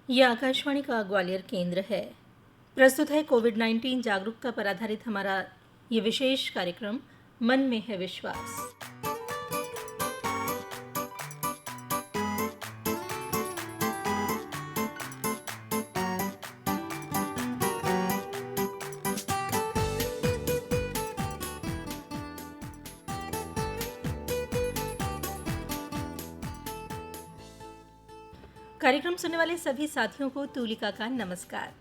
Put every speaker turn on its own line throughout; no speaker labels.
ये आकाशवाणी का ग्वालियर केंद्र है। प्रस्तुत है कोविड-19 जागरूकता पर आधारित हमारा ये विशेष कार्यक्रम मन में है विश्वास। कार्यक्रम सुनने वाले सभी साथियों को तुलिका का नमस्कार।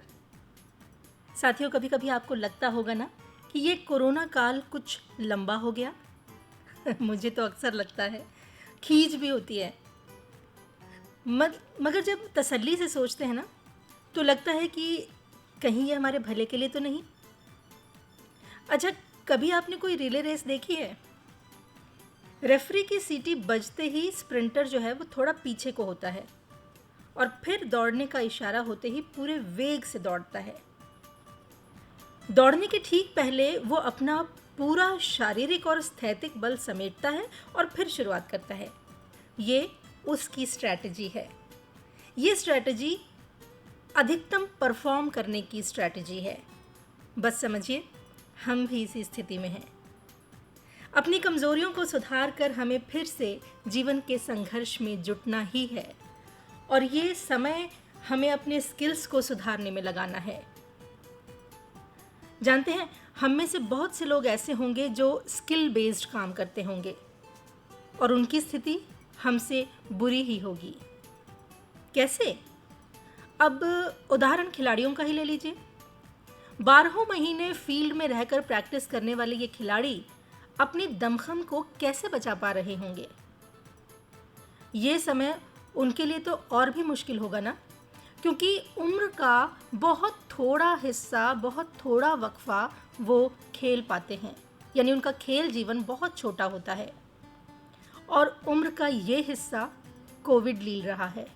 साथियों, कभी कभी आपको लगता होगा ना कि ये कोरोना काल कुछ लंबा हो गया। मुझे तो अक्सर लगता है, खींच भी होती है। मगर जब तसल्ली से सोचते हैं ना, तो लगता है कि कहीं ये हमारे भले के लिए तो नहीं। अच्छा, कभी आपने कोई रिले रेस देखी है? रेफरी की सीटी बजते ही स्प्रिंटर जो है वो थोड़ा पीछे को होता है और फिर दौड़ने का इशारा होते ही पूरे वेग से दौड़ता है। दौड़ने के ठीक पहले वो अपना पूरा शारीरिक और स्थैतिक बल समेटता है और फिर शुरुआत करता है। ये उसकी स्ट्रैटेजी है। ये स्ट्रैटेजी अधिकतम परफॉर्म करने की स्ट्रैटेजी है। बस समझिए, हम भी इसी स्थिति में हैं। अपनी कमजोरियों को सुधार कर हमें फिर से जीवन के संघर्ष में जुटना ही है और ये समय हमें अपने स्किल्स को सुधारने में लगाना है। जानते हैं, हम में से बहुत से लोग ऐसे होंगे जो स्किल बेस्ड काम करते होंगे और उनकी स्थिति हमसे बुरी ही होगी। कैसे? अब उदाहरण खिलाड़ियों का ही ले लीजिए। 12 महीने फील्ड में रहकर प्रैक्टिस करने वाले ये खिलाड़ी अपनी दमखम को कैसे बचा पा रहे होंगे? ये समय उनके लिए तो और भी मुश्किल होगा ना, क्योंकि उम्र का बहुत थोड़ा हिस्सा, बहुत थोड़ा वक्फा वो खेल पाते हैं। यानी उनका खेल जीवन बहुत छोटा होता है और उम्र का ये हिस्सा कोविड लील रहा है।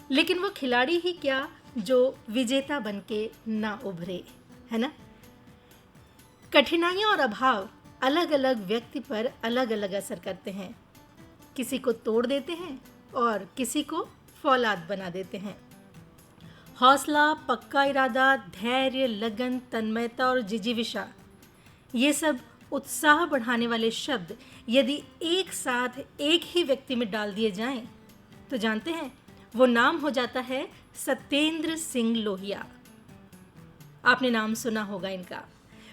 लेकिन वो खिलाड़ी ही क्या जो विजेता बनके ना उभरे, है ना? कठिनाइयाँ और अभाव अलग अलग व्यक्ति पर अलग अलग असर करते हैं। किसी को तोड़ देते हैं और किसी को फौलाद बना देते हैं। हौसला, पक्का इरादा, धैर्य, लगन, तन्मयता और जिजीविषा, ये सब उत्साह बढ़ाने वाले शब्द यदि एक साथ एक ही व्यक्ति में डाल दिए जाएं, तो जानते हैं वो नाम हो जाता है सत्येंद्र सिंह लोहिया। आपने नाम सुना होगा इनका।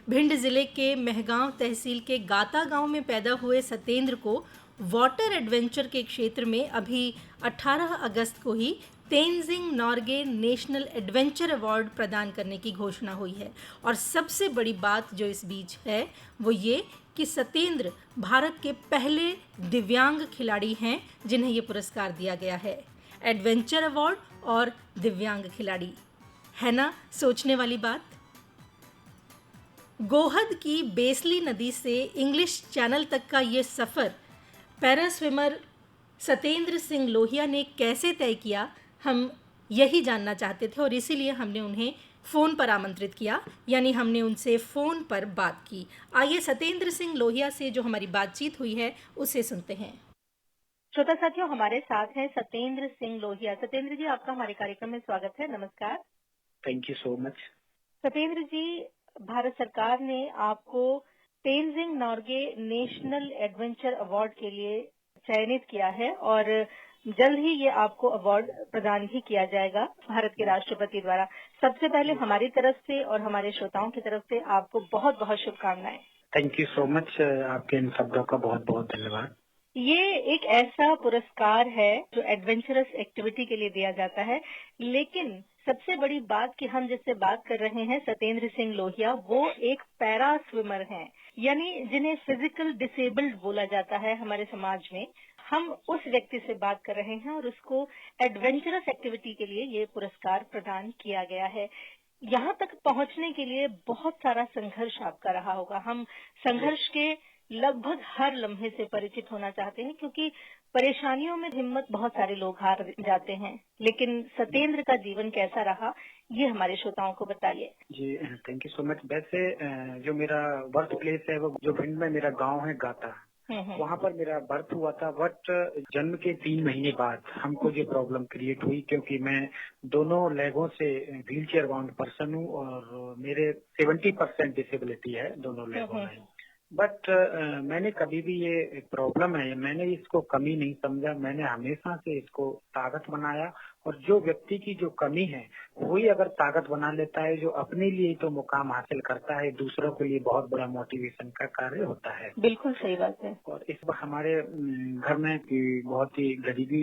भिंड जिले के मेहगांव तहसील के गाता गांव में पैदा हुए सत्येंद्र को वाटर एडवेंचर के क्षेत्र में अभी 18 अगस्त को ही Tenzing Norgay national adventure award प्रदान करने की घोषणा हुई है। और सबसे बड़ी बात जो इस बीच है वो ये कि सत्येंद्र भारत के पहले दिव्यांग खिलाड़ी हैं जिन्हें ये पुरस्कार दिया गया है। एडवेंचर अवार्ड और दिव्यांग खिलाड़ी, है ना सोचने वाली बात? गोहद की बेसली नदी से इंग्लिश चैनल तक का ये सफ़र पैरा स्विमर सत्येंद्र सिंह लोहिया ने कैसे तय किया, हम यही जानना चाहते थे और इसीलिए हमने उन्हें फ़ोन पर आमंत्रित किया। यानी हमने उनसे फ़ोन पर बात की। आइए सत्येंद्र सिंह लोहिया से जो हमारी बातचीत हुई है उसे सुनते हैं। श्रोता साथियों, हमारे साथ हैं सत्येंद्र सिंह लोहिया। सत्येंद्र जी, आपका हमारे कार्यक्रम में स्वागत है। नमस्कार।
Thank you so much.
Satyendra ji, Bharat सरकार ने आपको Tenzing Norgay national adventure award के लिए चयनित किया है और जल्द ही ये आपको अवार्ड प्रदान भी किया जाएगा भारत के राष्ट्रपति द्वारा। सबसे पहले हमारी तरफ से और हमारे श्रोताओं की तरफ से आपको बहुत बहुत शुभकामनाएं।
Thank you so much. आपके इन शब्दों का बहुत बहुत धन्यवाद।
ये एक ऐसा पुरस्कार है जो एडवेंचरस एक्टिविटी के लिए दिया जाता है, लेकिन सबसे बड़ी बात कि हम जिससे बात कर रहे हैं सत्येंद्र सिंह लोहिया, वो एक पैरा स्विमर हैं, यानी जिन्हें फिजिकल डिसेबल्ड बोला जाता है हमारे समाज में। हम उस व्यक्ति से बात कर रहे हैं और उसको एडवेंचरस एक्टिविटी के लिए ये पुरस्कार प्रदान किया गया है। यहाँ तक पहुँचने के लिए बहुत सारा संघर्ष आपका रहा होगा। हम संघर्ष के लगभग हर लम्हे से परिचित होना चाहते हैं, क्योंकि परेशानियों में हिम्मत बहुत सारे लोग हार जाते हैं, लेकिन सत्येंद्र का जीवन कैसा रहा ये हमारे श्रोताओं को बताइए।
जी, थैंक यू सो मच। वैसे जो मेरा बर्थ प्लेस है वो जो भिंड में मेरा गांव है गाता, वहाँ पर मेरा बर्थ हुआ था, बट जन्म के 3 महीने बाद हमको ये प्रॉब्लम क्रिएट हुई, क्योंकि मैं दोनों लेगों से व्हील चेयर बाउंड पर्सन हूँ और मेरे 70% डिसेबिलिटी है दोनों लेगों में। बट मैंने कभी भी ये प्रॉब्लम है, मैंने इसको कमी नहीं समझा, मैंने हमेशा से इसको ताकत बनाया। और जो व्यक्ति की जो कमी है वही अगर ताकत बना लेता है, जो अपने लिए तो मुकाम हासिल करता है, दूसरों के लिए बहुत बड़ा मोटिवेशन का कार्य होता है।
बिल्कुल सही बात है।
और इस बार हमारे घर में कि बहुत ही गरीबी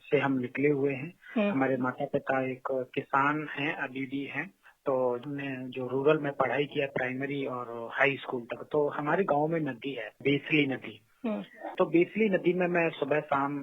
से हम निकले हुए हैं। हमारे माता पिता एक किसान हैं, अभी भी हैं। तो हमने जो रूरल में पढ़ाई किया, प्राइमरी और हाई स्कूल तक, तो हमारे गांव में नदी है, बेसली नदी। तो बेसली नदी में मैं सुबह शाम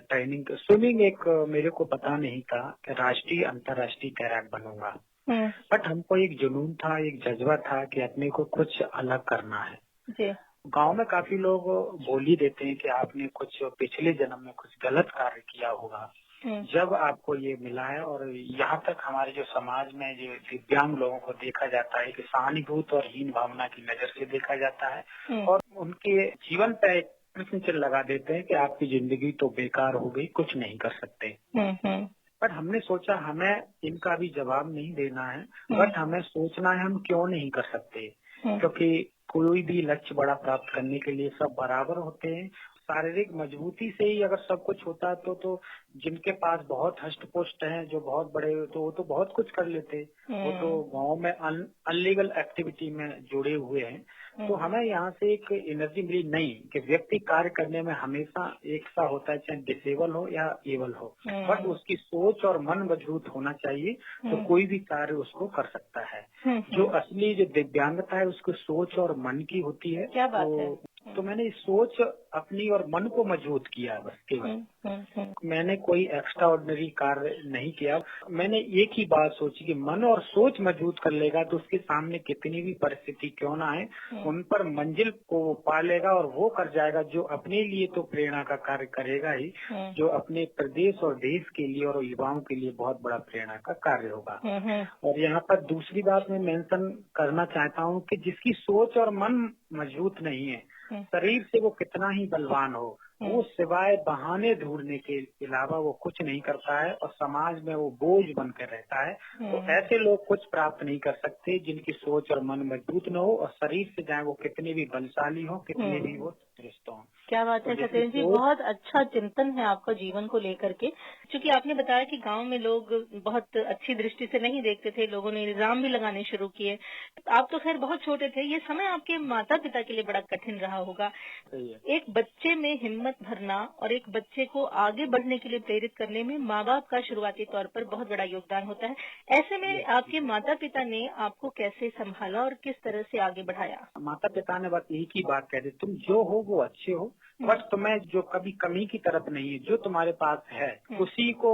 ट्रेनिंग, स्विमिंग एक मेरे को पता नहीं था कि राष्ट्रीय अंतर्राष्ट्रीय तैराक बनूंगा। बट हमको एक जुनून था, एक जज्बा था कि अपने को कुछ अलग करना है।
जी।
गांव में काफी लोग बोल ही देते हैं कि आपने कुछ पिछले जन्म में कुछ गलत कार्य किया होगा, जब आपको ये मिला है। और यहाँ तक हमारे जो समाज में जो दिव्यांग लोगों को देखा जाता है कि सहानुभूत और हीन भावना की नजर से देखा जाता है और उनके जीवन पे एक प्रश्न चिन्ह लगा देते हैं कि आपकी जिंदगी तो बेकार हो गई, कुछ नहीं कर सकते। बट हमने सोचा हमें इनका भी जवाब नहीं देना है, बट हमें सोचना है हम क्यों नहीं कर सकते, क्योंकि कोई भी लक्ष्य बड़ा प्राप्त करने के लिए सब बराबर होते हैं। शारीरिक मजबूती से ही अगर सब कुछ होता है तो जिनके पास बहुत हष्ट पुष्ट हैं, जो बहुत बड़े, तो वो तो बहुत कुछ कर लेते। वो तो गांव में अनलीगल एक्टिविटी में जुड़े हुए हैं। तो हमें यहाँ से एक एनर्जी मिली नहीं कि व्यक्ति कार्य करने में हमेशा एक सा होता है, चाहे डिसेबल हो या एबल हो, बट उसकी सोच और मन मजबूत होना चाहिए, तो कोई भी कार्य उसको कर सकता है। जो असली जो दिव्यांगता है उसकी सोच और मन की होती है।
क्या बात है।
तो मैंने इस सोच अपनी और मन को मजबूत किया, बस केवल। मैंने कोई एक्स्ट्रा ऑर्डिनरी कार्य नहीं किया। मैंने एक ही बात सोची कि मन और सोच मजबूत कर लेगा तो उसके सामने कितनी भी परिस्थिति क्यों ना आए, उन पर मंजिल को पा लेगा और वो कर जाएगा जो अपने लिए तो प्रेरणा का कार्य करेगा ही, जो अपने प्रदेश और देश के लिए और युवाओं के लिए बहुत बड़ा प्रेरणा का कार्य होगा। और यहाँ पर दूसरी बात मैं मेंशन करना चाहता हूँ कि जिसकी सोच और मन मजबूत नहीं है, शरीर से वो कितना ही बलवान हो, वो सिवाय बहाने ढूंढने के अलावा वो कुछ नहीं करता है और समाज में वो बोझ बनकर रहता है। तो ऐसे लोग कुछ प्राप्त नहीं कर सकते जिनकी सोच और मन मजबूत न हो और शरीर से चाहे वो कितने भी बलशाली हो, कितने भी वो दुरुस्त हो।
क्या बात है सत्येंद्र जी, बहुत अच्छा चिंतन है आपका जीवन को लेकर के। क्योंकि आपने बताया कि गांव में लोग बहुत अच्छी दृष्टि से नहीं देखते थे, लोगों ने इल्जाम भी लगाने शुरू किए। आप तो खैर बहुत छोटे थे, ये समय आपके माता पिता के लिए बड़ा कठिन रहा होगा। एक बच्चे में हिम्मत भरना और एक बच्चे को आगे बढ़ने के लिए प्रेरित करने में माँ बाप का शुरुआती तौर पर बहुत बड़ा योगदान होता है। ऐसे में आपके माता पिता ने आपको कैसे संभाला और किस तरह से आगे बढ़ाया?
माता पिता ने बस एक ही बात कह दी, तुम जो हो वो अच्छे हो, बट तुम्हें जो कभी कमी की तरफ नहीं है, जो तुम्हारे पास है उसी को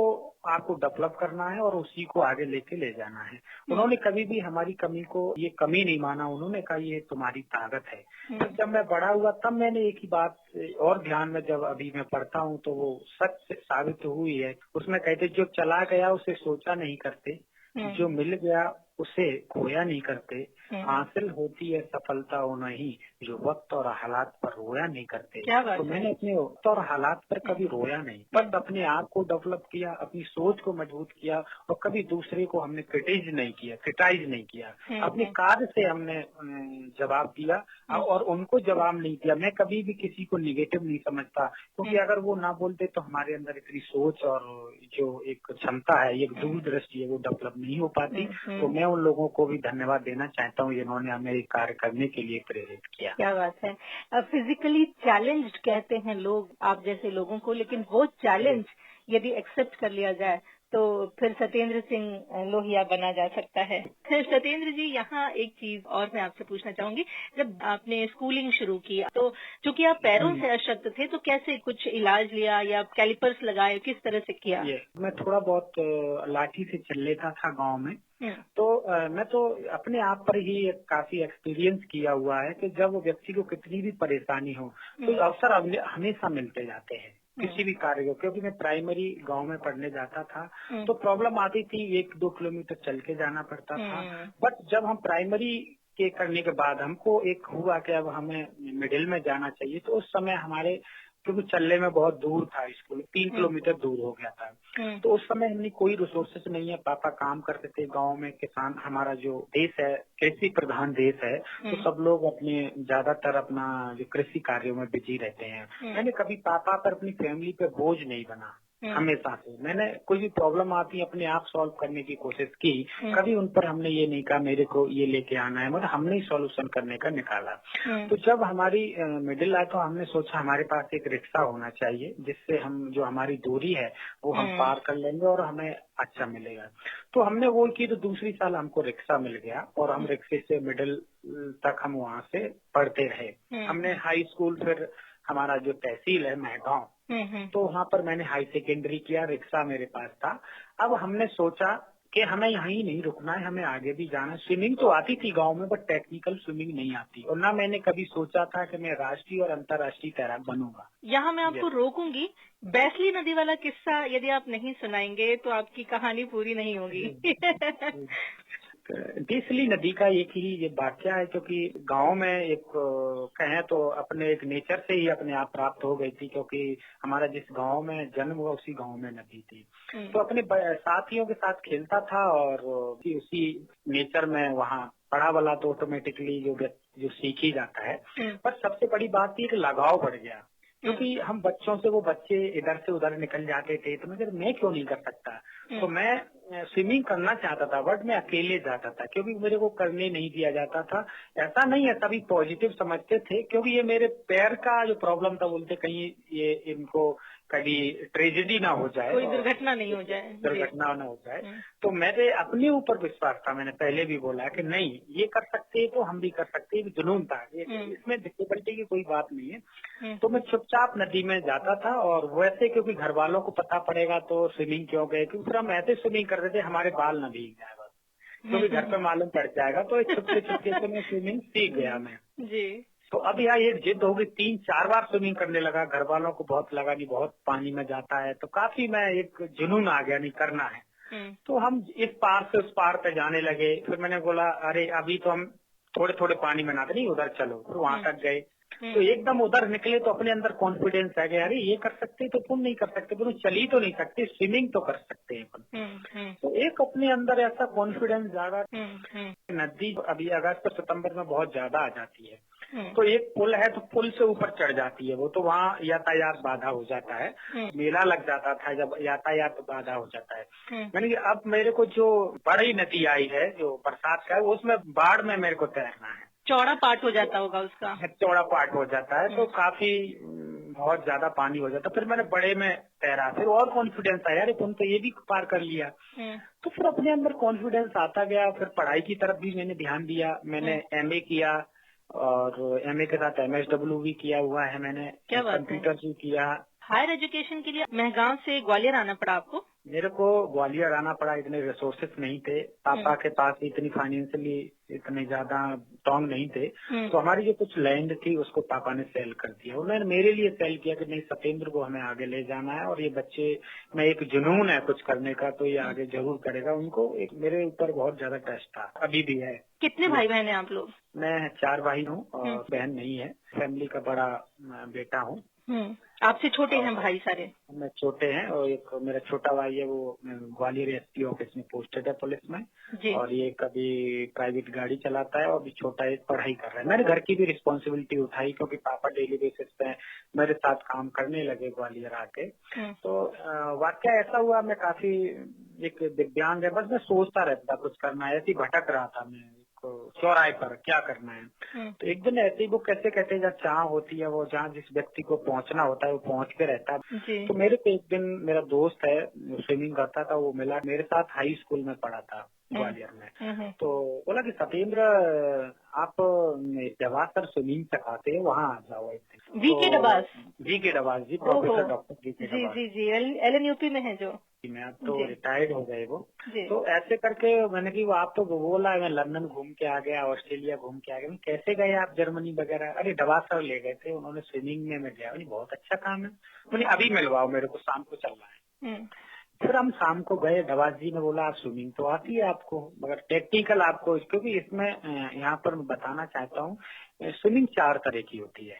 आपको डेवलप करना है और उसी को आगे लेके ले जाना है। उन्होंने कभी भी हमारी कमी को ये कमी नहीं माना, उन्होंने कहा ये तुम्हारी ताकत है। तो जब मैं बड़ा हुआ तब मैंने एक ही बात और ध्यान में, जब अभी मैं पढ़ता हूँ तो वो सच साबित हुई है। उसमें कहते जो चला गया उसे सोचा नहीं करते, जो मिल गया उसे खोया नहीं करते, हासिल होती है सफलता वो नहीं जो वक्त और हालात पर रोया नहीं करते। तो मैंने अपने वक्त और हालात पर कभी रोया नहीं, बस अपने आप को डेवलप किया, अपनी सोच को मजबूत किया और कभी दूसरे को हमने क्रिटिसाइज नहीं किया। अपने कार्य से हमने जवाब दिया और उनको जवाब नहीं दिया। मैं कभी भी किसी को निगेटिव नहीं समझता, क्योंकि अगर वो ना बोलते तो हमारे अंदर इतनी सोच और जो एक क्षमता है, एक दूरदृष्टि है, वो डेवलप नहीं हो पाती। तो मैं उन लोगों को भी धन्यवाद देना चाहता हूँ जिन्होंने हमें ये कार्य करने के लिए प्रेरित किया।
क्या बात है। फिजिकली चैलेंज्ड कहते हैं लोग आप जैसे लोगों को, लेकिन वो चैलेंज यदि एक्सेप्ट कर लिया जाए तो फिर सत्येंद्र सिंह लोहिया बना जा सकता है। सत्येंद्र जी, यहाँ एक चीज और मैं आपसे पूछना चाहूंगी, जब आपने स्कूलिंग शुरू की तो चूंकि आप पैरों से अशक्त थे, तो कैसे कुछ इलाज लिया या कैलिपर्स लगाए, किस तरह से किया?
मैं थोड़ा बहुत लाठी से चल लेता था गाँव में। तो मैं तो अपने आप पर ही काफी एक्सपीरियंस किया हुआ है कि जब व्यक्ति को कितनी भी परेशानी हो तो अवसर हमेशा मिलते जाते हैं किसी भी कार्य को। क्योंकि मैं प्राइमरी गांव में पढ़ने जाता था तो प्रॉब्लम आती थी, 1-2 किलोमीटर चल के जाना पड़ता था। बट जब हम प्राइमरी के करने के बाद हमको एक हुआ कि अब हमें मिडिल में जाना चाहिए। तो उस समय हमारे, क्योंकि चलने में बहुत दूर था स्कूल, 3 किलोमीटर दूर हो गया था। तो उस समय हमने कोई रिसोर्सेस नहीं है, पापा काम करते थे गांव में, किसान, हमारा जो देश है कृषि प्रधान देश है, तो सब लोग अपने ज्यादातर अपना जो कृषि कार्यों में बिजी रहते हैं। मैंने कभी पापा पर अपनी फैमिली पे बोझ नहीं बना, हमेशा से मैंने कोई भी प्रॉब्लम आती है अपने आप सॉल्व करने की कोशिश की। कभी उन पर हमने ये नहीं कहा मेरे को ये लेके आना है, मतलब हमने ही सॉल्यूशन करने का निकाला। तो जब हमारी मिडिल आया तो हमने सोचा हमारे पास एक रिक्शा होना चाहिए, जिससे हम जो हमारी दूरी है वो हम पार कर लेंगे और हमें अच्छा मिलेगा। तो हमने वो की, तो दूसरी साल हमको रिक्शा मिल गया और हम रिक्शे से मिडिल तक हम वहाँ से पढ़ते रहे। हमने हाई स्कूल, फिर हमारा जो तहसील है महगांव, तो वहाँ पर मैंने हाई सेकेंडरी किया, रिक्शा मेरे पास था। अब हमने सोचा कि हमें यहीं नहीं रुकना है, हमें आगे भी जाना है। स्विमिंग तो आती थी गांव में, बट टेक्निकल स्विमिंग नहीं आती, और ना मैंने कभी सोचा था कि मैं राष्ट्रीय और अंतर्राष्ट्रीय तैराक बनूंगा।
यहाँ मैं आपको रोकूंगी। बैसली नदी वाला किस्सा यदि आप नहीं सुनाएंगे तो आपकी कहानी पूरी नहीं होगी।
देसली नदी का एक ही ये वाक्य है, क्योंकि गांव में एक कहें तो अपने एक नेचर से ही अपने आप प्राप्त हो गई थी, क्योंकि हमारा जिस गांव में जन्म हुआ उसी गांव में नदी थी। तो अपने साथियों के साथ खेलता था और उसी नेचर में वहाँ पढ़ा वाला तो ऑटोमेटिकली जो सीख ही जाता है। पर सबसे बड़ी बात थी कि लगाव बढ़ गया, क्योंकि हम बच्चों से, वो बच्चे इधर से उधर निकल जाते थे, तो मैं क्यों नहीं कर सकता। तो मैं स्विमिंग करना चाहता था, बट मैं अकेले जाता था, क्योंकि मेरे को करने नहीं दिया जाता था। ऐसा नहीं है, सभी पॉजिटिव समझते थे, क्योंकि ये मेरे पैर का जो प्रॉब्लम था, बोलते कहीं ये इनको कभी ट्रेजेडी ना हो जाए,
कोई दुर्घटना नहीं हो जाए,
दुर्घटना ना हो जाए। तो मेरे अपने ऊपर विश्वास था, मैंने पहले भी बोला कि नहीं ये कर सकते हैं तो हम भी कर सकते हैं, जुनून था, इसमें डिफिकल्टी की कोई बात नहीं है। तो मैं चुपचाप नदी में जाता था, और वैसे क्योंकि घर वालों को पता पड़ेगा तो स्विमिंग क्यों गए, क्योंकि फिर हम ऐसे स्विमिंग करते थे हमारे बाल न भीग जाए बस, क्योंकि घर पे मालूम पड़ जाएगा। तो छुपके छुपके से मैं स्विमिंग सीख गया मैं जी। तो अब यहाँ एक जिद हो गई, 3-4 बार स्विमिंग करने लगा। घर वालों को बहुत लगा कि बहुत पानी में जाता है, तो काफी मैं एक जुनून आ गया, नहीं करना है। तो हम इस पार से उस पार पे जाने लगे। फिर मैंने बोला अरे अभी तो हम थोड़े थोड़े पानी में नहाते नहीं, उधर चलो। फिर वहां तक गए, तो एकदम उधर निकले तो अपने अंदर कॉन्फिडेंस आ गया, अरे ये कर सकते तो तुम नहीं कर सकते, तुम चल ही तो नहीं सकते, स्विमिंग तो कर सकते हैं अपन। तो एक अपने अंदर ऐसा कॉन्फिडेंस जागा। नदी अभी अगस्त सितंबर में बहुत ज्यादा आ जाती है, तो एक पुल है, तो पुल से ऊपर चढ़ जाती है वो, तो वहाँ यातायात बाधा हो जाता है। मेला लग जाता था जब यातायात बाधा हो जाता है। मैंने अब मेरे को जो बड़ी नदी आई है जो बरसात का है, उसमें बाढ़ में मेरे को तैरना है।
चौड़ा पार्ट हो जाता होगा उसका,
चौड़ा पार्ट हो जाता है, तो काफी बहुत ज्यादा पानी हो जाता। फिर मैंने बड़े में तैरा, फिर और कॉन्फिडेंस आया, अरे तुम तो ये भी पार कर लिया। तो फिर अपने अंदर कॉन्फिडेंस आता गया। फिर पढ़ाई की तरफ भी मैंने ध्यान दिया, मैंने एमए किया, और एमए के साथ एमएसडब्ल्यू भी किया हुआ है मैंने, कंप्यूटर भी किया।
हायर एजुकेशन के लिए महगांव से ग्वालियर आना पड़ा आपको?
मेरे को ग्वालियर आना पड़ा, इतने रिसोर्सेस नहीं थे, पापा के पास इतनी फाइनेंशियली इतने ज्यादा स्ट्रॉन्ग नहीं थे। तो हमारी जो कुछ लैंड थी उसको पापा ने सेल कर दिया। उन्होंने मेरे लिए सेल किया कि नहीं, सत्येंद्र को हमें आगे ले जाना है, और ये बच्चे में एक जुनून है कुछ करने का, तो ये आगे जरूर करेगा। उनको एक मेरे ऊपर बहुत ज्यादा ट्रस्ट था, अभी भी है।
कितने भाई बहन हैं आप लोग?
मैं 4 भाई हूँ और बहन नहीं है। फैमिली का बड़ा बेटा हूँ।
आपसे छोटे हैं भाई सारे?
मैं छोटे हैं, और एक मेरा छोटा भाई है, वो ग्वालियर एसपी ऑफिस में पोस्टेड है पुलिस में जी। और ये कभी प्राइवेट गाड़ी चलाता है, और अभी छोटा एक पढ़ाई कर रहा है। मैंने घर की भी रिस्पॉन्सिबिलिटी उठाई, क्योंकि पापा डेली बेसिस पे मेरे साथ काम करने लगे ग्वालियर आके। तो वाकया ऐसा हुआ, मैं काफी एक दिव्यांग है, बस मैं सोचता रहता कुछ करना है, ऐसी भटक रहा था मैं चौराहे पर क्या करना है। तो एक दिन ऐसे ही वो कैसे कहते हैं, जहाँ चाह होती है वो, जहाँ जिस व्यक्ति को पहुंचना होता है वो पहुंच के रहता है। तो मेरे को एक दिन मेरा दोस्त है, स्विमिंग करता था, वो मिला, मेरे साथ हाई स्कूल में पढ़ा था ग्वालियर में। तो बोला कि सत्येंद्र आप देवास सर स्विमिंग सिखाते हैं, वहाँ आ जाओ।
वीके डबास?
वीके डबास जी, प्रोफेसर डॉक्टर वीके डबास
जी, LNUP में है जो।
मैं अब तो रिटायर्ड हो गए वो। तो ऐसे करके मैंने कि वो आप तो बोला मैं लंदन घूम के आ गया, ऑस्ट्रेलिया घूम के आ गया। कैसे गए आप जर्मनी वगैरह? अरे डबास सर ले गए थे, उन्होंने स्विमिंग में मैं गया। बहुत अच्छा काम है, मैंने अभी मिलवाओ मेरे को, शाम को चलना है। फिर हम शाम को गए, धवास जी ने बोला आप स्विमिंग तो आती है आपको, मगर टेक्निकल आपको, क्योंकि इसमें यहाँ पर मैं बताना चाहता हूँ स्विमिंग 4 तरह की होती है।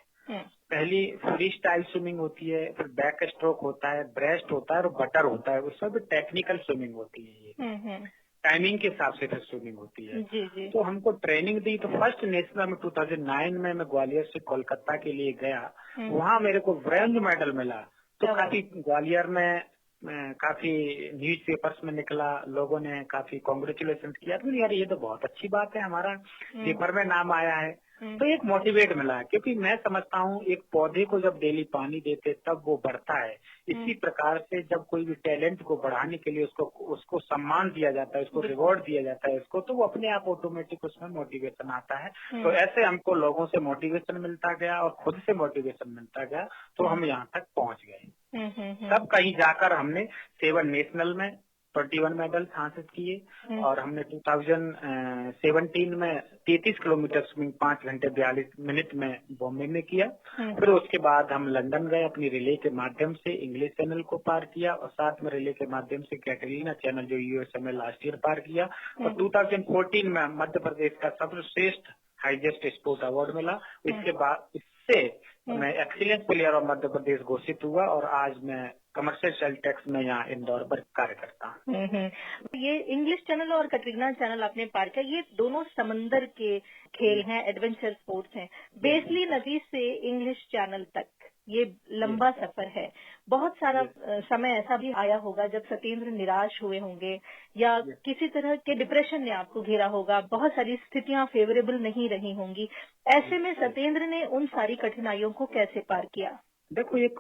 पहली फ्री स्टाइल स्विमिंग होती है, फिर बैक स्ट्रोक होता है, ब्रेस्ट होता है और बटर होता है, उसमें भी टेक्निकल स्विमिंग होती है। ये टाइमिंग के हिसाब से फिर स्विमिंग होती है।
जी।
तो हमको ट्रेनिंग दी, तो फर्स्ट नेशनल में 2009 में मैं ग्वालियर से कोलकाता के लिए गया, वहाँ मेरे को ब्रॉन्ज मेडल मिला। तो काफी ग्वालियर में काफी न्यूज पेपर्स में निकला, लोगों ने काफी कॉन्ग्रेचुलेशन किया, तो यार ये तो बहुत अच्छी बात है, हमारा पेपर में नाम आया है। तो एक मोटिवेट मिला, क्योंकि मैं समझता हूँ एक पौधे को जब डेली पानी देते तब वो बढ़ता है। इसी प्रकार से जब कोई भी टैलेंट को बढ़ाने के लिए उसको सम्मान दिया जाता है, उसको रिवॉर्ड दिया जाता है उसको, तो वो अपने आप ऑटोमेटिक उसमें मोटिवेशन आता है। तो ऐसे हमको लोगों से मोटिवेशन मिलता गया और खुद से मोटिवेशन मिलता गया, तो हम यहाँ तक पहुँच गए। तब कहीं जाकर हमने 7 नेशनल में 21 मेडल हासिल किए, और हमने 2017 में 33 किलोमीटर स्विमिंग 5 घंटे 42 मिनट में बॉम्बे में किया। फिर उसके बाद हम लंदन गए, अपनी रिले के माध्यम से इंग्लिश चैनल को पार किया, और साथ में रिले के माध्यम से कैटरीना चैनल जो यूएसए में लास्ट ईयर पार किया। और 2014 में मध्य प्रदेश का सर्वश्रेष्ठ हाईएस्ट स्पोर्ट अवार्ड मिला। इसके बाद इससे मैं excellence player of Madhya Pradesh घोषित हुआ, और आज मैं कमर्शियल सेल टैक्स में यहाँ इंदौर पर कार्य करता हूँ।
ये इंग्लिश चैनल और कैटरीना चैनल आपने पार किया, ये दोनों समंदर के खेल हैं, एडवेंचर स्पोर्ट्स हैं। बेसली नदी से इंग्लिश चैनल तक ये लंबा सफर है। बहुत सारा समय ऐसा भी आया होगा जब सत्येंद्र निराश हुए होंगे, या किसी तरह के डिप्रेशन ने आपको घेरा होगा, बहुत सारी स्थितियां फेवरेबल नहीं रही होंगी। ऐसे में सत्येंद्र ने उन सारी कठिनाइयों को कैसे पार किया?
देखो, एक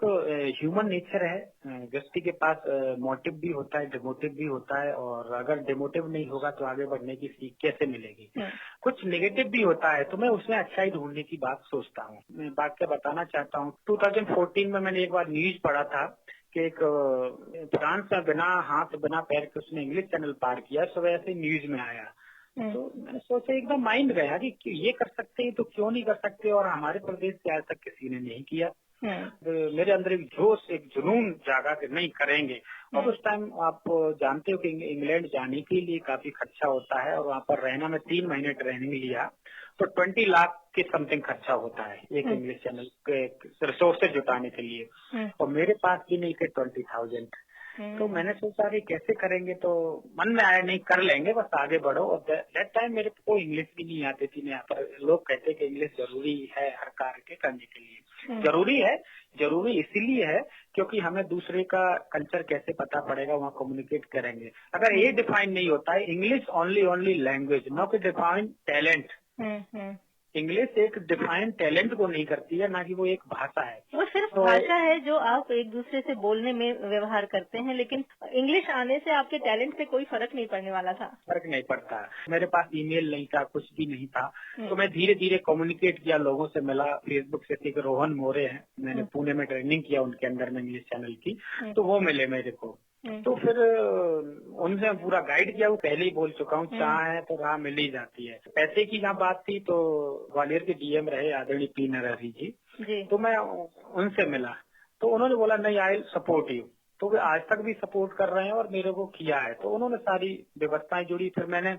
ह्यूमन नेचर है, व्यक्ति के पास मोटिव भी होता है, डिमोटिव भी होता है, और अगर डिमोटिव नहीं होगा तो आगे बढ़ने की सीख कैसे मिलेगी। कुछ नेगेटिव भी होता है, तो मैं उसमें अच्छाई ढूंढने की बात सोचता हूँ। मैं बात क्या बताना चाहता हूँ, 2014 में मैंने एक बार न्यूज पढ़ा था कि एक फ्रांस में बिना हाथ बिना पैर के उसने इंग्लिश चैनल पार किया, सब ऐसे न्यूज में आया। तो मैंने सोचा, एकदम माइंड गया कि ये कर सकते हैं तो क्यों नहीं कर सकते, और हमारे प्रदेश से आज तक किसी ने नहीं किया। मेरे अंदर एक जोश, एक जुनून जागा कि नहीं करेंगे। और उस टाइम आप जानते हो कि इंग्लैंड जाने के लिए काफी खर्चा होता है, और वहाँ पर रहना, में 3 महीने ट्रेनिंग लिया, तो 20 लाख के समथिंग खर्चा होता है एक इंग्लिश चैनल के रिसोर्सेज जुटाने के लिए, और मेरे पास भी नहीं थे 20,000। तो मैंने सोचा कि कैसे करेंगे, तो मन में आया नहीं, कर लेंगे, बस आगे बढ़ो। और दैट टाइम मेरे को इंग्लिश भी नहीं आती थी। यहाँ पर लोग कहते कि इंग्लिश जरूरी है हर कार्य के करने के लिए। जरूरी है, जरूरी इसीलिए है क्योंकि हमें दूसरे का कल्चर कैसे पता पड़ेगा, वहाँ कम्युनिकेट करेंगे। अगर ये डिफाइन नहीं होता है, English only language, not define talent. English एक डिफाइन टैलेंट को नहीं करती है, ना कि वो एक भाषा है।
वो सिर्फ भाषा है जो आप एक दूसरे से बोलने में व्यवहार करते हैं, लेकिन इंग्लिश आने से आपके टैलेंट पे कोई फर्क नहीं पड़ने वाला था।
फर्क नहीं पड़ता। मेरे पास ईमेल नहीं था, कुछ भी नहीं था, तो मैं धीरे धीरे कम्युनिकेट किया, लोगों से मिला। फेसबुक से एक रोहन मोरे हैं, मैंने पुणे में ट्रेनिंग किया उनके अंदर में इंग्लिश चैनल की, तो वो मिले मेरे को। तो फिर उनसे पूरा गाइड किया। वो पहले ही बोल चुका हूँ, चाह है तो राह मिल ही जाती है। पैसे की जहाँ बात थी तो ग्वालियर के डीएम रहे आदरणीय पी नरहरि जी, तो मैं उनसे मिला, तो उन्होंने बोला नहीं, आई विल सपोर्ट यू। तो वे आज तक भी सपोर्ट कर रहे हैं और मेरे को किया है। तो उन्होंने सारी व्यवस्थाएं जुड़ी। फिर मैंने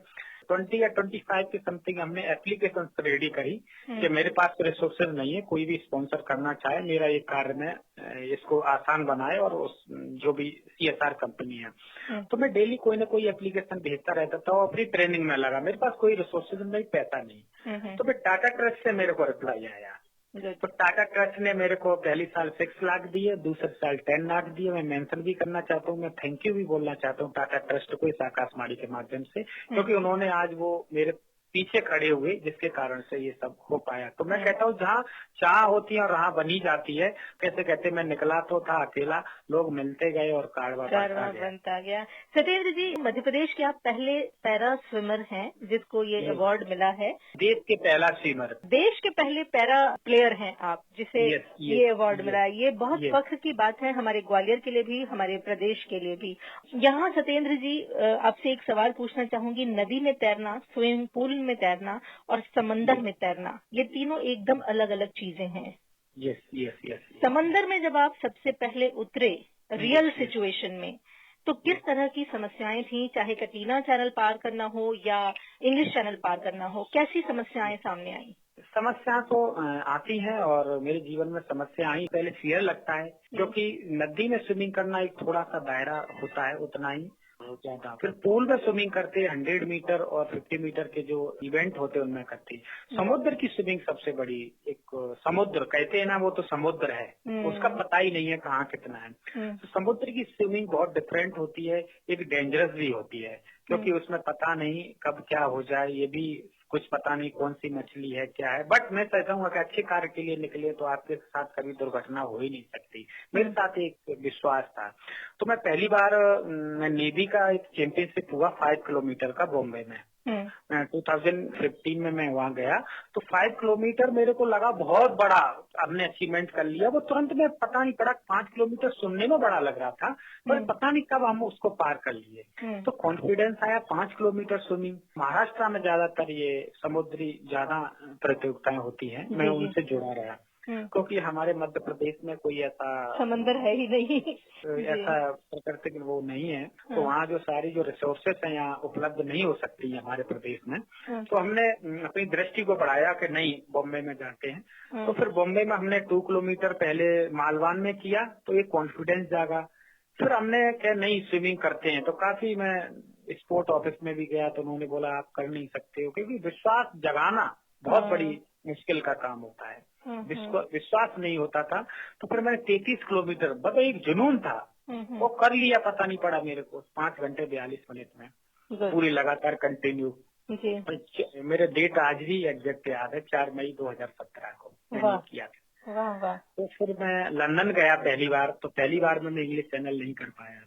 20 या 25 के समथिंग हमने एप्लीकेशन रेडी करी कि मेरे पास रिसोर्सेज नहीं है, कोई भी स्पॉन्सर करना चाहे मेरा ये कार्य में इसको आसान बनाए, और उस जो भी CSR कंपनी है। तो मैं डेली कोई ना कोई एप्लीकेशन भेजता रहता था, और अपनी ट्रेनिंग में लगा। मेरे पास कोई रिसोर्सेज नहीं, पैसा नहीं। तो फिर टाटा ट्रस्ट से मेरे को रिप्लाई आया। तो टाटा ट्रस्ट ने मेरे को पहली साल 6 लाख दिए, दूसरे साल 10 लाख दिए। मैं मेंशन भी करना चाहता हूँ, मैं थैंक यू भी बोलना चाहता हूँ टाटा ट्रस्ट को इस आकाशवाणी के माध्यम से, क्योंकि उन्होंने आज वो मेरे पीछे खड़े हुए, जिसके कारण से ये सब हो पाया। तो मैं कहता हूँ जहाँ चाह होती है और राह बनी जाती है। कैसे कहते मैं निकला तो था अकेला, लोग मिलते गए और कारवां
बनता गया। सत्येंद्र जी, मध्य प्रदेश के आप पहले पैरा स्विमर हैं जिसको ये अवार्ड मिला है।
देश के पहला स्विमर,
देश के पहले पैरा प्लेयर हैं आप, जिसे ये अवार्ड मिला है। ये बहुत फख्र की बात है हमारे ग्वालियर के लिए भी, हमारे प्रदेश के लिए भी। यहाँ सत्येंद्र जी, आपसे एक सवाल पूछना चाहूंगी। नदी में तैरना, स्विमिंग पूल में तैरना और समंदर में तैरना, ये तीनों एकदम अलग अलग चीजें हैं।
यस।
समंदर में जब आप सबसे पहले उतरे रियल सिचुएशन में, तो किस तरह की समस्याएं थी, चाहे कटरीना चैनल पार करना हो या इंग्लिश चैनल पार करना हो, कैसी समस्याएं सामने आई?
समस्या तो आती है और मेरे जीवन में समस्या आई। पहले फियर लगता है क्योंकि नदी में स्विमिंग करना एक थोड़ा सा दायरा होता है, उतना ही ज्यादा। फिर पूल में स्विमिंग करते 100 मीटर और 50 मीटर के जो इवेंट होते हैं उनमें करते। समुद्र की स्विमिंग सबसे बड़ी, एक समुद्र कहते हैं ना, वो तो समुद्र है, उसका पता ही नहीं है कहाँ कितना है। तो समुद्र की स्विमिंग बहुत डिफरेंट होती है, एक डेंजरस भी होती है क्योंकि उसमें पता नहीं कब क्या हो जाए, ये भी कुछ पता नहीं कौन सी मछली है क्या है। बट मैं कहता हूँ कि अच्छे कार्य के लिए निकले तो आपके साथ कभी दुर्घटना हो ही नहीं सकती। मेरे साथ एक विश्वास था। तो मैं पहली बार नेवी का एक चैंपियनशिप हुआ 5 किलोमीटर का बॉम्बे में। 2015 में मैं वहाँ गया तो 5 किलोमीटर मेरे को लगा बहुत बड़ा, हमने अचीवमेंट कर लिया। वो तुरंत में पता नहीं पड़ा, 5 किलोमीटर सुनने में बड़ा लग रहा था पर पता नहीं कब हम उसको पार कर लिए। तो कॉन्फिडेंस आया। 5 किलोमीटर स्विमिंग, महाराष्ट्र में ज्यादातर ये समुद्री ज्यादा प्रतियोगिताएं होती हैं, मैं उनसे जुड़ा रहा क्योंकि हमारे मध्य प्रदेश में कोई ऐसा
समंदर है ही नहीं,
ऐसा प्राकृतिक वो नहीं है। तो वहाँ जो सारी जो रिसोर्सेस हैं यहाँ उपलब्ध नहीं हो सकती है हमारे प्रदेश में। तो हमने अपनी दृष्टि को बढ़ाया कि नहीं, बॉम्बे में जाते हैं। तो फिर बॉम्बे में हमने 2 किलोमीटर पहले मालवान में किया तो एक कॉन्फिडेंस जागा। फिर हमने क्या नहीं स्विमिंग करते हैं, तो काफी मैं स्पोर्ट ऑफिस में भी गया तो उन्होंने बोला आप कर नहीं सकते हो, क्योंकि विश्वास जगाना बहुत बड़ी मुश्किल का काम होता है। विश्वास नहीं होता था। तो फिर मैंने 33 किलोमीटर, बस एक जुनून था, वो कर लिया। पता नहीं पड़ा मेरे को 5 घंटे 42 मिनट में, पूरी लगातार कंटिन्यू। मेरे डेट आज भी एग्जैक्ट याद है, 4 मई 2017 को मैंने किया था। तो फिर मैं लंदन गया पहली बार। तो पहली बार में मैं इंग्लिश चैनल नहीं कर पाया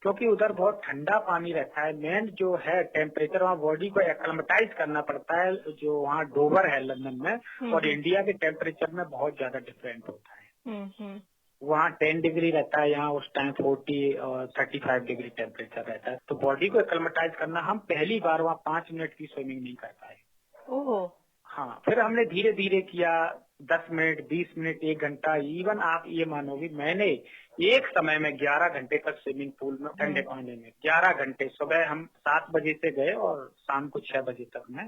क्योंकि उधर बहुत ठंडा पानी रहता है। मेन जो है टेम्परेचर, वहाँ बॉडी को एक्लेमेटाइज करना पड़ता है। जो वहाँ डोवर है लंदन में और इंडिया के टेम्परेचर में बहुत ज्यादा डिफरेंट होता है। वहाँ 10 डिग्री रहता है, यहाँ उस टाइम 40 और 35 डिग्री टेम्परेचर रहता है। तो बॉडी को एक्लेमेटाइज करना, हम पहली बार वहाँ 5 मिनट की स्विमिंग नहीं कर पाए। हाँ, फिर हमने धीरे धीरे किया, 10 मिनट, 20 मिनट, 1 घंटा, इवन आप ये मानोगे मैंने एक समय में 11 घंटे तक स्विमिंग पूल में ठंडे पानी में 11 घंटे। सुबह हम 7 बजे से गए और शाम को 6 बजे तक मैं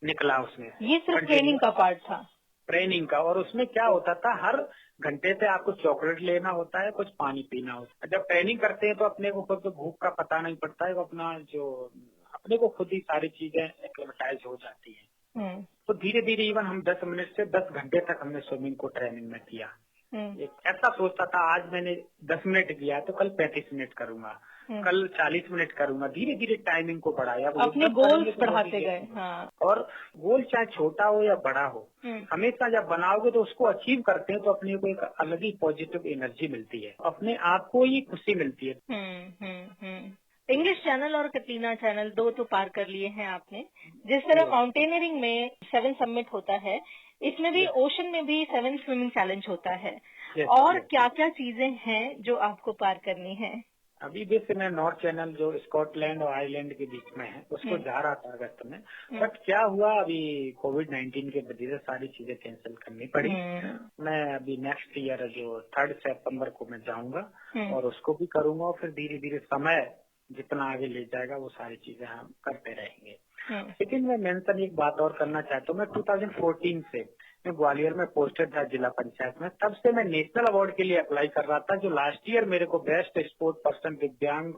निकला उसमें।
ये सिर्फ ट्रेनिंग का पार्ट था,
ट्रेनिंग का। और उसमें क्या होता था, हर घंटे पे आपको चॉकलेट लेना होता है, कुछ पानी पीना होता है। जब ट्रेनिंग करते हैं तो अपने को खुद भूख का पता नहीं पड़ता है, वो अपने को खुद ही सारी चीजें एक्लेमेटाइज हो जाती है। तो धीरे धीरे इवन हम 10 मिनट से 10 घंटे तक हमने स्विमिंग को ट्रेनिंग में किया। एक ऐसा सोचता था आज मैंने 10 मिनट किया तो कल 35 मिनट करूंगा, कल 40 मिनट करूंगा। धीरे धीरे टाइमिंग को बढ़ाया,
अपने गोल्स बढ़ाते गए। हाँ।
और गोल चाहे छोटा हो या बड़ा हो, हमेशा जब बनाओगे तो उसको अचीव करते हैं तो अपने को एक अलग ही पॉजिटिव एनर्जी मिलती है, अपने आप को ही खुशी मिलती है।
इंग्लिश चैनल और कटरीना चैनल दो तो पार कर लिए हैं आपने। जिस तरह माउंटेनियरिंग में 7 समिट होता है, इसमें भी ओशन में भी 7 स्विमिंग चैलेंज होता है। और क्या क्या चीजें हैं जो आपको पार करनी है?
अभी भी मैं नॉर्थ चैनल जो स्कॉटलैंड और आयरलैंड के बीच में है उसको जा रहा था अगस्त में। बट क्या हुआ, अभी कोविड-19 के वजह से सारी चीजें कैंसिल करनी पड़ी। मैं अभी नेक्स्ट ईयर जो 3 सितंबर को मैं जाऊंगा और उसको भी करूंगा। और फिर धीरे धीरे समय जितना आगे ले जाएगा वो सारी चीजें हम करते रहेंगे। लेकिन मैं मेंशन एक बात और करना चाहता हूँ। मैं 2014 से मैं ग्वालियर में पोस्टेड था जिला पंचायत में, तब से मैं नेशनल अवार्ड के लिए अप्लाई कर रहा था, जो लास्ट ईयर मेरे को बेस्ट स्पोर्ट पर्सन दिव्यांग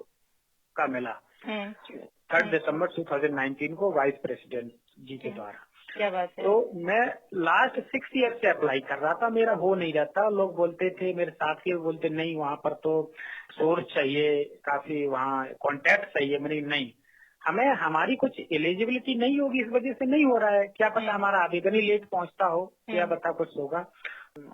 का मिला 3 दिसंबर 2019 को वाइस प्रेसिडेंट जी के द्वारा।
क्या बात है।
तो मैं लास्ट 6 ईयर से अप्लाई कर रहा था, मेरा हो नहीं रहा था। लोग बोलते थे, मेरे साथी बोलते नहीं वहाँ पर तो सोर्स चाहिए, काफी वहाँ कॉन्टैक्ट चाहिए। मैंने नहीं, हमें हमारी कुछ एलिजिबिलिटी नहीं होगी, इस वजह से नहीं हो रहा है। क्या पता हमारा आवेदन ही लेट पहुंचता हो, क्या पता कुछ होगा।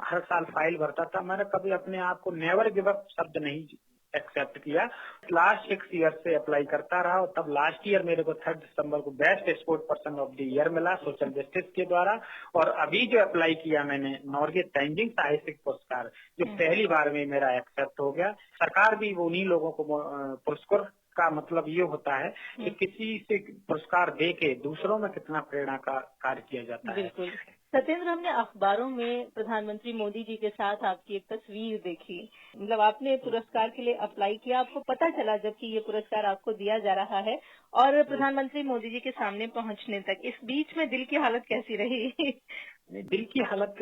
हर साल फाइल भरता था, मैंने कभी अपने आप को नेवर गिव अप शब्द नहीं एक्सेप्ट किया। लास्ट 6 ईयर से अप्लाई करता रहा और तब लास्ट ईयर मेरे को 3 दिसंबर को best sport person of the year मिला सोशल जस्टिस के द्वारा। और अभी जो अप्लाई किया मैंने नॉर्गे तेंजिंग साहित्यिक पुरस्कार, जो पहली बार में मेरा एक्सेप्ट हो गया। सरकार भी उन्हीं लोगों को पुरस्कार का मतलब ये होता है कि किसी से पुरस्कार दे के दूसरों में कितना प्रेरणा का कार्य किया जाता है।
सत्येंद्र, हमने अखबारों में प्रधानमंत्री मोदी जी के साथ आपकी एक तस्वीर देखी। मतलब आपने पुरस्कार के लिए अप्लाई किया, आपको पता चला जबकि ये पुरस्कार आपको दिया जा रहा है, और प्रधानमंत्री मोदी जी के सामने पहुंचने तक इस बीच में दिल की हालत कैसी रही?
दिल की हालत,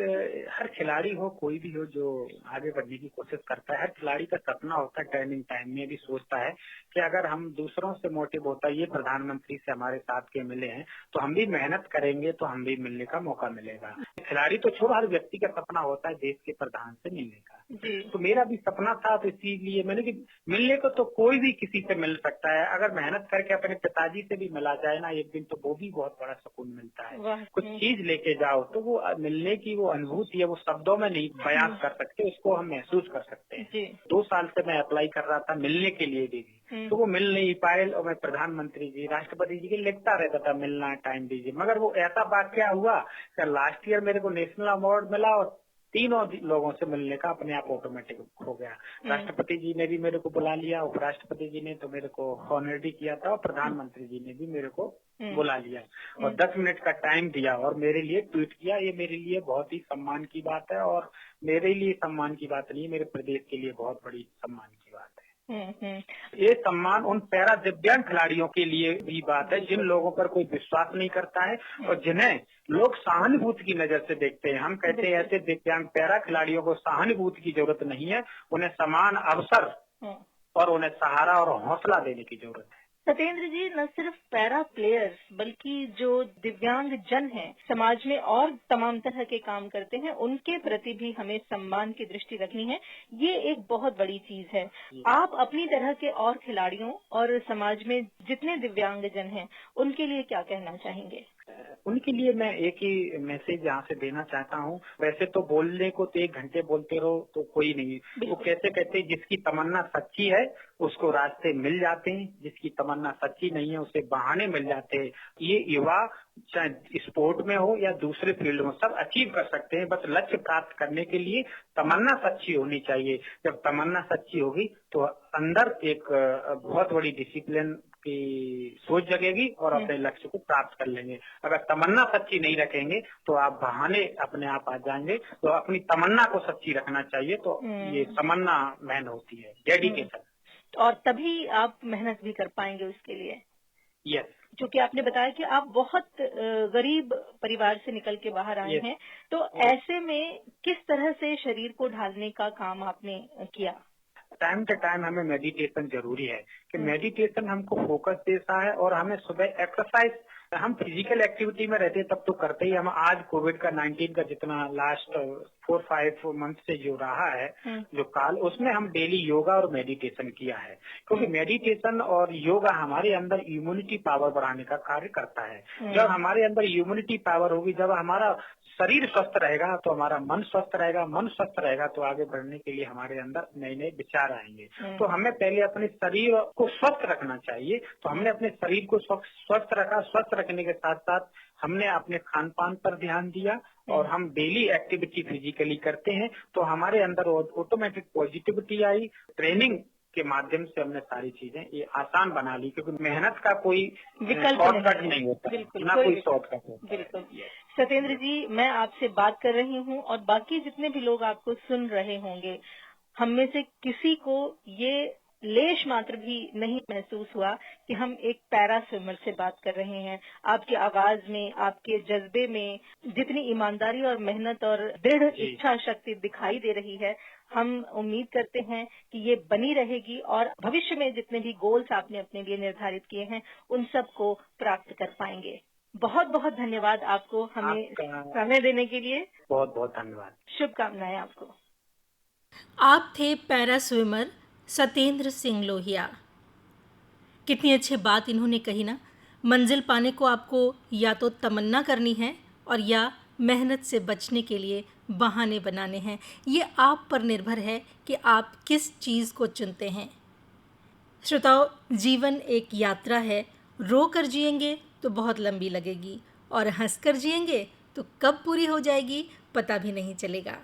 हर खिलाड़ी हो कोई भी हो जो आगे बढ़ने की कोशिश करता है, हर खिलाड़ी का सपना होता है, टर्निंग टाइम में भी सोचता है कि अगर हम दूसरों से मोटिव होता है, ये प्रधानमंत्री से हमारे साथ के मिले हैं तो हम भी मेहनत करेंगे तो हम भी मिलने का मौका मिलेगा। खिलाड़ी तो छोड़, हर व्यक्ति का सपना होता है देश के प्रधान से मिलने का।
जी।
तो मेरा भी सपना था, तो इसीलिए मैंने कि मिलने को तो कोई भी किसी से मिल सकता है, अगर मेहनत करके अपने पिताजी से भी मिला जाए ना एक दिन, तो वो भी बहुत बड़ा सुकून मिलता है। कुछ चीज लेके जाओ तो वो मिलने की वो अनुभूति है, वो शब्दों में नहीं बयान कर सकते, उसको हम महसूस कर सकते हैं।
जी।
2 साल से मैं अप्लाई कर रहा था मिलने के लिए भी, तो वो मिल नहीं पाए, और मैं प्रधानमंत्री जी, राष्ट्रपति जी के लिखता रहता था मिलना, टाइम दीजिए, मगर वो ऐसा वाकया हुआ कि लास्ट ईयर मेरे को नेशनल अवार्ड मिला और 3 और लोगों से मिलने का अपने आप ऑटोमेटिक हो गया। राष्ट्रपति जी ने भी मेरे को बुला लिया, उपराष्ट्रपति जी ने तो मेरे को ऑनर भी किया था, और प्रधानमंत्री जी ने भी मेरे को बुला लिया और 10 मिनट का टाइम दिया और मेरे लिए ट्वीट किया। ये मेरे लिए बहुत ही सम्मान की बात है, और मेरे लिए सम्मान की बात नहीं, मेरे प्रदेश के लिए बहुत बड़ी सम्मान की बात है। ये सम्मान उन पैरा दिव्यांग खिलाड़ियों के लिए भी बात है जिन लोगों पर कोई विश्वास नहीं करता है और जिन्हें लोग सहानुभूति की नजर से देखते हैं। हम कहते हैं ऐसे दिव्यांग पैरा खिलाड़ियों को सहानुभूति की जरूरत नहीं है, उन्हें समान अवसर और उन्हें सहारा और हौसला देने की जरूरत है।
सत्येंद्र जी, न सिर्फ पैरा प्लेयर्स बल्कि जो दिव्यांग जन हैं समाज में और तमाम तरह के काम करते हैं, उनके प्रति भी हमें सम्मान की दृष्टि रखनी है। ये एक बहुत बड़ी चीज है। आप अपनी तरह के और खिलाड़ियों और समाज में जितने दिव्यांग जन हैं उनके लिए क्या कहना चाहेंगे?
उनके लिए मैं एक ही मैसेज यहाँ से देना चाहता हूँ। वैसे तो बोलने को तो 1 घंटे बोलते रहो तो कोई नहीं, वो कहते कहते जिसकी तमन्ना सच्ची है उसको रास्ते मिल जाते हैं, जिसकी तमन्ना सच्ची नहीं है उसे बहाने मिल जाते हैं। ये युवा चाहे स्पोर्ट में हो या दूसरे फील्ड में, सब अचीव कर सकते हैं, बस लक्ष्य प्राप्त करने के लिए तमन्ना सच्ची होनी चाहिए। जब तमन्ना सच्ची होगी तो अंदर एक बहुत बड़ी डिसिप्लिन की सोच जगेगी और अपने लक्ष्य को प्राप्त कर लेंगे। अगर तमन्ना सच्ची नहीं रखेंगे तो आप बहाने अपने आप आ जाएंगे। तो अपनी तमन्ना को सच्ची रखना चाहिए, तो ये तमन्ना मैन होती है, डेडिकेशन।
और तभी आप मेहनत भी कर पाएंगे उसके लिए।
यस।
क्योंकि आपने बताया कि आप बहुत गरीब परिवार से निकल के बाहर आए हैं, तो ऐसे में किस तरह से शरीर को ढालने का काम आपने किया?
टाइम टू टाइम हमें मेडिटेशन जरूरी है कि मेडिटेशन हमको फोकस देता है, और हमें सुबह एक्सरसाइज, हम फिजिकल एक्टिविटी में रहते हैं तब तो करते ही। हम आज कोविड का 19 का जितना लास्ट 4-5 मंथ से जो रहा है जो काल, उसमें हम डेली योगा और मेडिटेशन किया है, क्योंकि मेडिटेशन और योगा हमारे अंदर इम्यूनिटी पावर बढ़ाने का कार्य करता है। जब हमारे अंदर इम्यूनिटी पावर होगी, जब हमारा शरीर स्वस्थ रहेगा तो हमारा मन स्वस्थ रहेगा, मन स्वस्थ रहेगा तो आगे बढ़ने के लिए हमारे अंदर नए नए विचार आएंगे। तो हमें पहले अपने शरीर को स्वस्थ रखना चाहिए। तो हमने अपने शरीर को स्वस्थ रखा, स्वस्थ रखने के साथ साथ हमने अपने खान पान पर ध्यान दिया, और हम डेली एक्टिविटी फिजिकली करते हैं तो हमारे अंदर ऑटोमेटिक पॉजिटिविटी आई। ट्रेनिंग के माध्यम से हमने सारी चीजें ये आसान बना ली, क्योंकि मेहनत का कोई शॉर्टकट नहीं होता, ना कोई शॉर्टकट होता।
बिल्कुल। सत्येंद्र जी, मैं आपसे बात कर रही हूँ और बाकी जितने भी लोग आपको सुन रहे होंगे, हम में से किसी को ये लेश मात्र भी नहीं महसूस हुआ कि हम एक पैरा स्विमर से बात कर रहे हैं। आपकी आवाज में, आपके जज्बे में जितनी ईमानदारी और मेहनत और दृढ़ इच्छा शक्ति दिखाई दे रही है, हम उम्मीद करते हैं कि ये बनी रहेगी और भविष्य में जितने भी गोल्स आपने अपने लिए निर्धारित किए हैं उन सब को प्राप्त कर पाएंगे। बहुत बहुत धन्यवाद आपको हमें समय देने के लिए।
बहुत बहुत धन्यवाद।
शुभकामनाएं आपको।
आप थे पैरा स्विमर सत्येंद्र सिंह लोहिया। कितनी अच्छी बात इन्होंने कही ना। मंजिल पाने को आपको या तो तमन्ना करनी है और या मेहनत से बचने के लिए बहाने बनाने हैं। ये आप पर निर्भर है कि आप किस चीज़ को चुनते हैं। श्रोताओ, जीवन एक यात्रा है। रो कर जिएंगे तो बहुत लंबी लगेगी, और हंस कर जिएंगे तो कब पूरी हो जाएगी पता भी नहीं चलेगा।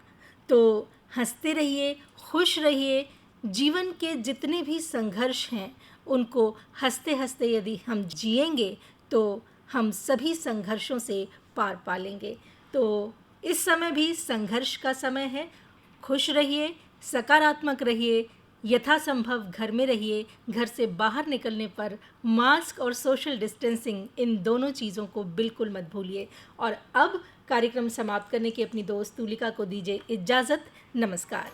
तो हंसते रहिए, खुश रहिए। जीवन के जितने भी संघर्ष हैं उनको हंसते हंसते यदि हम जिएंगे तो हम सभी संघर्षों से पार पा लेंगे। तो इस समय भी संघर्ष का समय है। खुश रहिए, सकारात्मक रहिए, यथासंभव घर में रहिए। घर से बाहर निकलने पर मास्क और सोशल डिस्टेंसिंग, इन दोनों चीज़ों को बिल्कुल मत भूलिए। और अब कार्यक्रम समाप्त करने की अपनी दोस्त तुलिका को दीजिए इजाज़त। नमस्कार।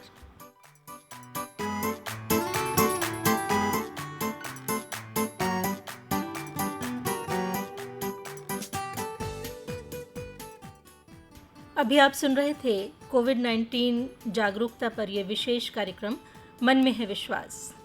अभी आप सुन रहे थे कोविड-19 जागरूकता पर यह विशेष कार्यक्रम मन में है विश्वास।